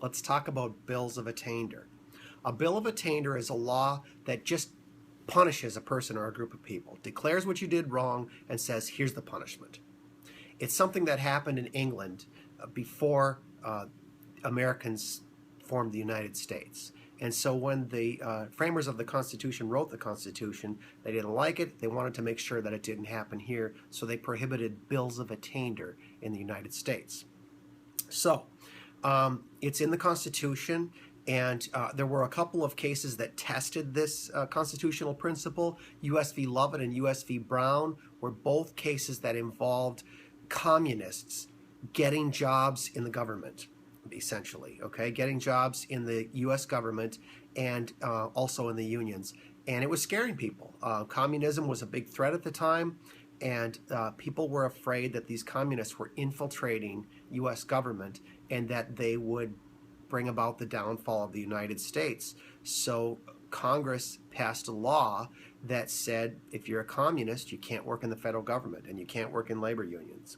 let's talk about bills of attainder. A bill of attainder is a law that just punishes a person or a group of people, declares what you did wrong, and says, here's the punishment. It's something that happened in England before Americans formed the United States. And so when the framers of the Constitution wrote the Constitution, they didn't like it. They wanted to make sure that it didn't happen here, so they prohibited bills of attainder in the United States. So it's in the Constitution, and there were a couple of cases that tested this constitutional principle. U.S. v. Lovett and U.S. v. Brown were both cases that involved communists getting jobs in the government, essentially, okay? Getting jobs in the U.S. government and also in the unions. And it was scaring people. Communism was a big threat at the time, and people were afraid that these communists were infiltrating U.S. government and that they would bring about the downfall of the United States. So Congress passed a law that said if you're a communist, you can't work in the federal government and you can't work in labor unions.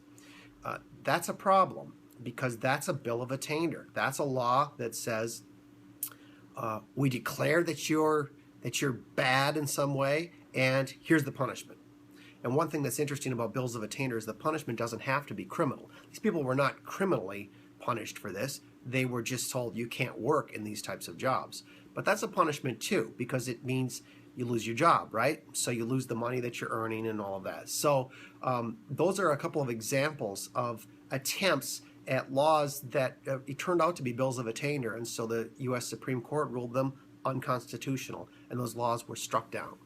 That's a problem, because that's a bill of attainder. That's a law that says we declare that you're bad in some way, and here's the punishment. And one thing that's interesting about bills of attainder is the punishment doesn't have to be criminal. These people were not criminally punished for this. They were just told you can't work in these types of jobs. But that's a punishment too, because it means you lose your job, right? So you lose the money that you're earning and all of that. So those are a couple of examples of attempts at laws that it turned out to be bills of attainder, and so the U.S. Supreme Court ruled them unconstitutional, and those laws were struck down.